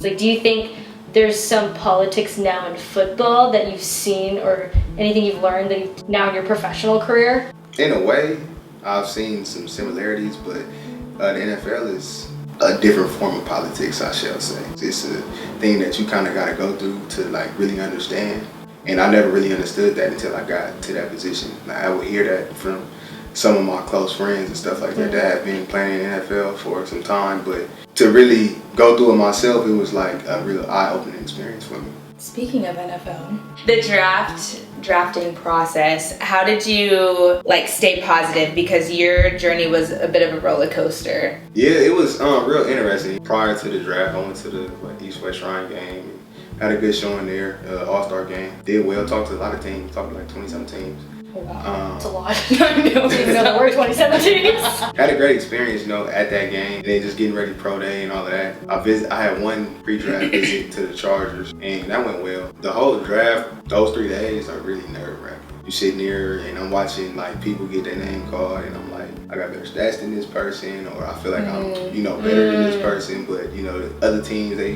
Like, do you think there's some politics now in football that you've seen or anything you've learned that now in your professional career? In a way, I've seen some similarities, but the NFL is a different form of politics, I shall say. It's a thing that you kind of got to go through to like really understand. And I never really understood that until I got to that position. Like, I would hear that from some of my close friends and stuff like that that have been playing in the NFL for some time, but to really go through it myself, it was like a real eye-opening experience for me. Speaking of NFL, the drafting process, how did you like stay positive? Because your journey was a bit of a roller coaster. Yeah, it was real interesting. Prior to the draft, I went to the East-West Shrine game. Had a good showing there, All-Star game. Did well, talked to a lot of teams, talked to like 27 teams. Oh, wow. That's a lot. I didn't even know there were 27 teams. Had a great experience, at that game. And then just getting ready for pro day and all of that. I had one pre-draft visit to the Chargers, and that went well. The whole draft, those 3 days are really nerve-wracking. You sitting there and I'm watching like people get their name called, and I'm like, I got better stats than this person, or I feel like I'm, better than this person. But the other teams, they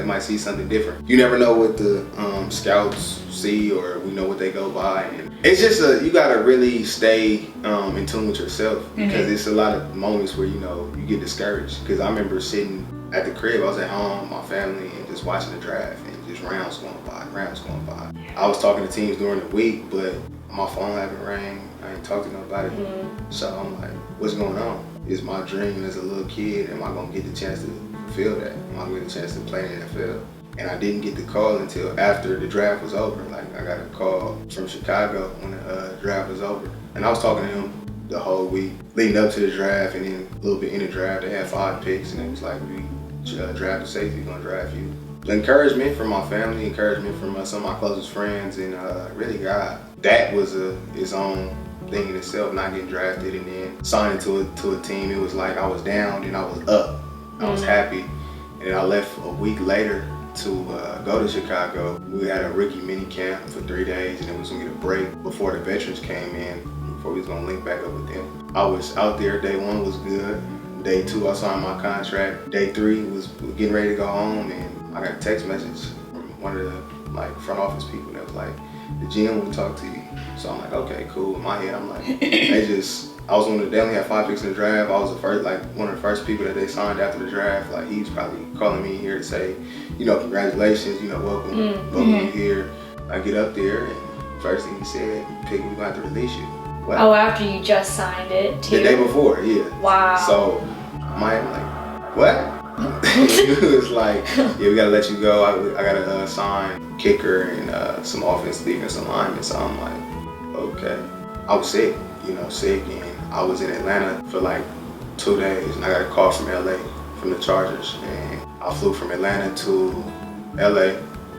might see something different. You never know what the scouts see, or we know what they go by, and it's just you gotta really stay in tune with yourself, because it's a lot of moments where you get discouraged. Because I remember sitting at the crib, I was at home, my family, and just watching the draft, and just rounds going by. I was talking to teams during the week, but my phone haven't rang. I ain't talked to nobody. So I'm like, what's going on? It's my dream as a little kid. Am I gonna get the chance to fulfill that? Am I gonna get the chance to play in the NFL? And I didn't get the call until after the draft was over. Like, I got a call from Chicago when the draft was over. And I was talking to him the whole week leading up to the draft, and then a little bit in the draft. They had 5 picks, and it was like, we draft a safety, we're gonna draft you. The encouragement from my family, encouragement from some of my closest friends, and really God. That was its own thing in itself, not getting drafted and then signing to a team. It was like I was down and I was up. I was happy. And then I left a week later to go to Chicago. We had a rookie mini camp for 3 days, and then we was gonna get a break before the veterans came in, before we was gonna link back up with them. I was out there. Day 1 was good. Day 2, I signed my contract. Day 3 was getting ready to go home, and I got a text message from one of the front office people that was like, the GM want to talk to you. So I'm like, okay, cool. In my head, I'm like, they only had 5 picks in the draft. I was one of the first people that they signed after the draft. Like, he's probably calling me here to say, congratulations, welcome you here. I get up there, and first thing he said, Pickett, we're going to have to release you. What? Oh, after you just signed it too? The day before, yeah. Wow. So I'm like, what? It was like, yeah, we gotta let you go. I gotta sign kicker and some offensive defensive linemen. So I'm like, okay. I was sick, and I was in Atlanta for like 2 days, and I got a call from LA from the Chargers, and I flew from Atlanta to LA,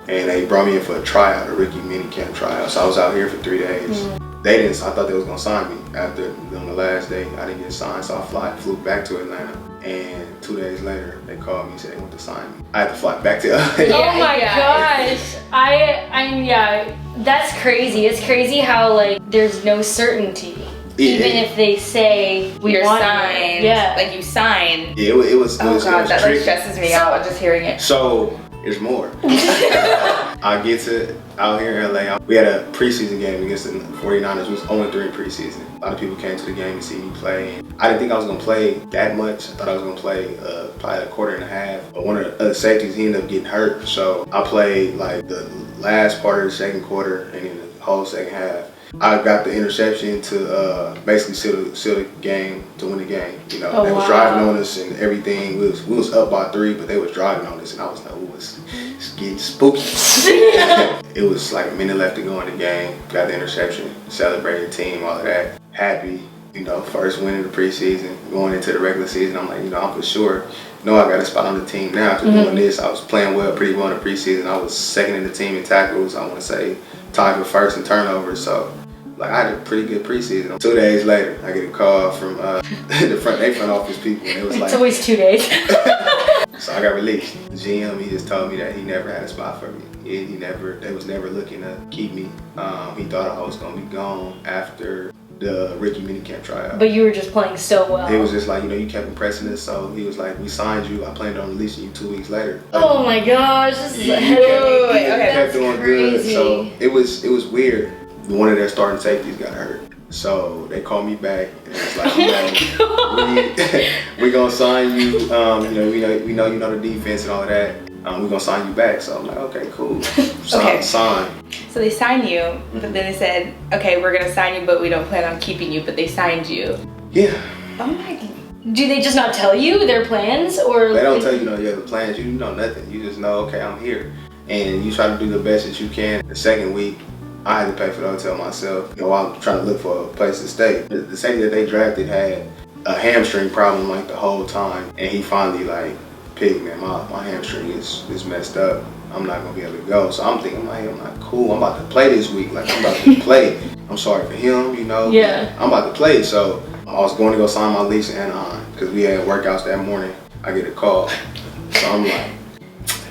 and they brought me in for a tryout, a rookie mini camp tryout. So I was out here for 3 days. I thought they was gonna sign me after on the last day. I didn't get signed, so I flew back to Atlanta. And 2 days later, they called me and said they want to sign me. I had to fly back to LA. Oh my gosh. That's crazy. It's crazy how there's no certainty. Even if they say you're signed. Yeah. Like you signed. Yeah, it was Oh god, that tricky. stresses me out just hearing it. So there's more. I get to out here in LA. We had a preseason game against the 49ers. It was 0-3 in preseason. A lot of people came to the game to see me play. I didn't think I was going to play that much. I thought I was going to play probably a quarter and a half. But one of the other safeties, he ended up getting hurt. So I played the last part of the second quarter and then the whole second half. I got the interception to basically seal the game, to win the game. They was driving on us and everything. We was up by 3, but they was driving on us, and I was like, ooh, it's getting spooky. It was like a minute left to go in the game. Got the interception, celebrated the team, all of that. Happy, first win of the preseason, going into the regular season. I'm like, I'm for sure. I got a spot on the team now after doing this. I was playing pretty well in the preseason. I was second in the team in tackles. I want to say tied for first in turnovers. So I had a pretty good preseason. 2 days later, I get a call from the front office people, and it was like, it's always 2 days. So I got released. The GM, he just told me that he never had a spot for me. They was never looking to keep me. He thought I was gonna be gone after the rookie minicamp tryout. But you were just playing so well. It was just like, you kept impressing us, so he was like, we signed you. I planned on releasing you 2 weeks later. Oh my gosh, this is a You headache. kept doing crazy. good. So it was weird. One of their starting safeties got hurt. So they called me back and it's like, we gonna sign you. We know you know the defense and all of that. We're gonna sign you back. So I'm like, okay, cool. Sign. So they signed you, but then they said, okay, we're gonna sign you, but we don't plan on keeping you. But they signed you. Yeah. Oh my God. Do they just not tell you their plans, or They don't tell you the plans. You know nothing. You just know, okay, I'm here, and you try to do the best that you can. The second week, I had to pay for the hotel myself. While I'm trying to look for a place to stay. The safety that they drafted had a hamstring problem like the whole time, and he finally like, Pig, man, my hamstring is messed up. I'm not gonna be able to go. So I'm thinking, I'm like, cool. I'm about to play this week. Like I'm about to play. I'm sorry for him, Yeah. I'm about to play. So I was going to go sign my lease in Anaheim because we had workouts that morning. I get a call. So I'm like,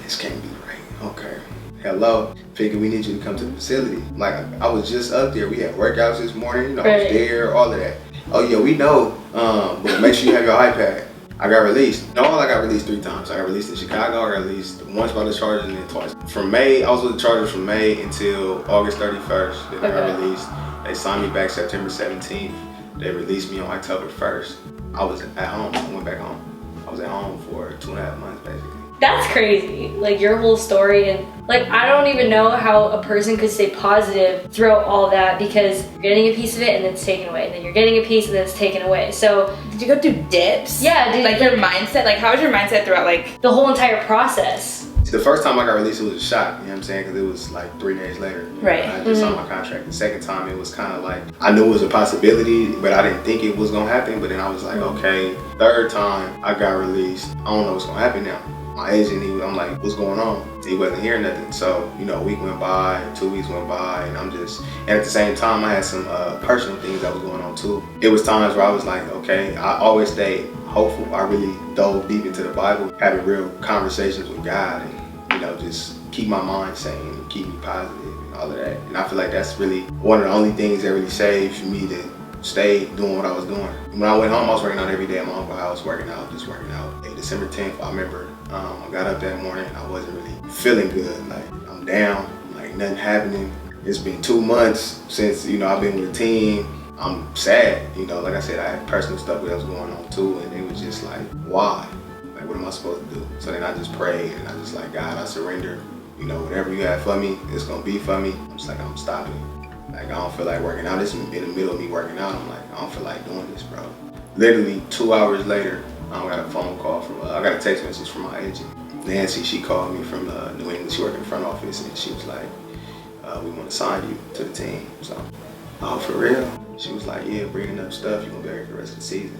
this can't be right. Okay. Hello. Figure we need you to come to the facility. Like I was just up there. We had workouts this morning. I was there, all of that. Oh yeah, we know. But make sure you have your iPad. I got released. I got released 3 times. I got released in Chicago. I got released once by the Chargers and then twice. From May, I was with the Chargers from May until August 31st. Then I got released. They signed me back September 17th. They released me on October 1st. I was at home. I went back home. I was at home for 2.5 months basically. That's crazy. Like your whole story, and like I don't even know how a person could stay positive throughout all that, because you're getting a piece of it and then it's taken away, and then you're getting a piece and then it's taken away. So did you go through dips? Yeah, your mindset. Like how was your mindset throughout like the whole entire process? The first time I got released, it was a shock, you know what I'm saying? Because it was like 3 days later. Right. I just signed my contract. The second time, it was kind of like, I knew it was a possibility, but I didn't think it was going to happen. But then I was like, okay. Third time, I got released. I don't know what's going to happen now. My agent, I'm like, what's going on? He wasn't hearing nothing. So, a week went by, 2 weeks went by, and and at the same time, I had some personal things that was going on too. It was times where I was like, okay, I always stayed hopeful. I really dove deep into the Bible, having real conversations with God, and just keep my mind sane, keep me positive and all of that. And I feel like that's really one of the only things that really saved me to stay doing what I was doing. When I went home, I was working out every day at my uncle's house, just working out. December 10th, I remember I got up that morning and I wasn't really feeling good. Like I'm down, like nothing happening. It's been 2 months since, I've been with the team. I'm sad, like I said, I had personal stuff that was going on too, and it was just like, why? Like, what am I supposed to do? So then I just prayed and I just like, God, I surrender. Whatever you have for me, it's gonna be for me. I'm just like, I'm stopping. Like, I don't feel like working out. This is in the middle of me working out. I'm like, I don't feel like doing this, bro. Literally 2 hours later, I got a phone call from, I got a text message from my agent. Nancy, she called me from New England. She worked in the front office and she was like, we want to sign you to the team. So, oh, for real? She was like, yeah, bringing up stuff. You're gonna be here for the rest of the season.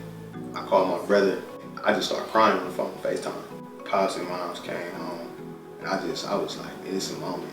I called my brother. I just started crying on the phone, FaceTime. Pops and moms came home. And I was like, it's a moment.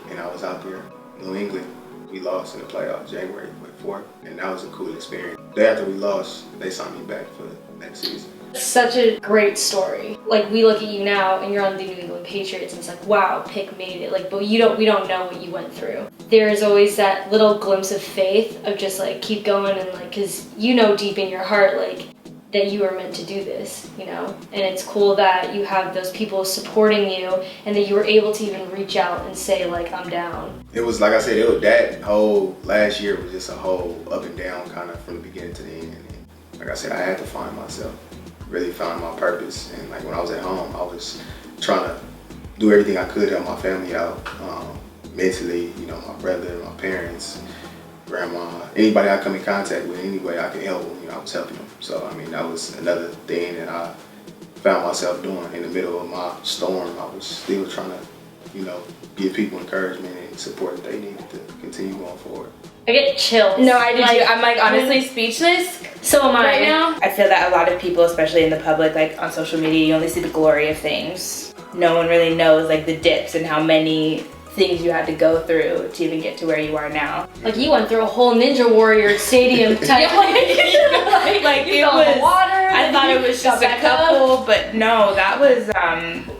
And I was out there, New England. We lost in the playoffs January 4th, and that was a cool experience. The day after we lost, they signed me back for the next season. Such a great story. Like, we look at you now and you're on the New England Patriots and it's like, wow, Pick made it. Like, but we don't know what you went through. There is always that little glimpse of faith of just like keep going, and like, cause deep in your heart, like, that you are meant to do this, and it's cool that you have those people supporting you and that you were able to even reach out and say like, I'm down. It was, like I said, that whole last year was just a whole up and down kind of from the beginning to the end. And like I said, I had to find myself, really find my purpose. And like when I was at home, I was trying to do everything I could to help my family out, mentally, my brother, my parents, grandma, anybody I come in contact with, any way I could help them, I was helping them. So, that was another thing that I found myself doing in the middle of my storm. I was still trying to, give people encouragement and support that they needed to continue going forward. I get chills. No, I do too. I'm like honestly speechless. So am I right now. I feel that a lot of people, especially in the public, like on social media, you only see the glory of things. No one really knows like the dips and how many things you had to go through to even get to where you are now. Like you went through a whole Ninja Warrior stadium type. like you fell in the water. I thought it was just a couple, but no, that was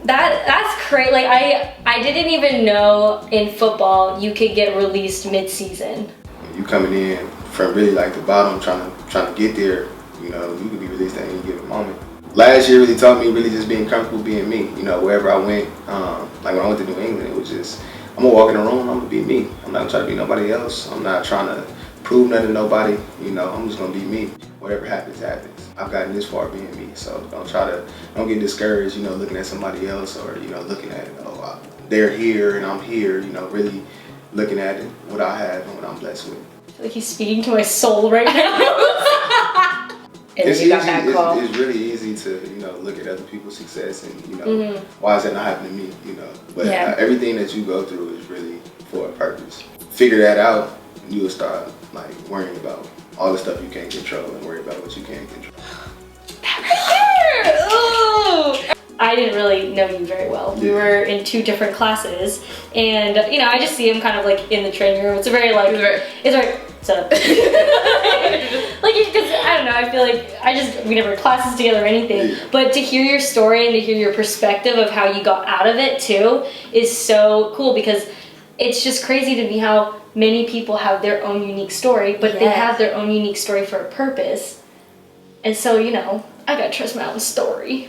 that's crazy. Like I didn't even know in football you could get released mid-season. You coming in from really like the bottom, trying to get there, you know, you could be released at any given moment. Last year really taught me really just being comfortable being me. You know, wherever I went, like when I went to New England, it was just, I'm gonna walk in the room, I'm gonna be me. I'm not trying to be nobody else. I'm not trying to prove nothing to nobody. You know, I'm just gonna be me. Whatever happens, happens. I've gotten this far being me, so don't get discouraged, you know, looking at somebody else or, you know, looking at, oh, they're here and I'm here, you know, really looking at it, what I have and what I'm blessed with. I feel like he's speaking to my soul right now. And it's you got that call. It's really easy to, you know, look at other people's success and, you know, why is that not happening to me, you know? But everything that you go through is really for a purpose. Figure that out, and you will start, like, worrying about all the stuff you can't control and worry about what you can control. I didn't really know you very well. We were in 2 different classes, and, you know, I just see him kind of, like, in the training room. It's a very, like, it's very, so, like, because, I don't know, I feel like we never had classes together or anything, but to hear your story and to hear your perspective of how you got out of it, too, is so cool, because it's just crazy to me how many people have their own unique story, but they have their own unique story for a purpose. And so, you know, I gotta trust my own story.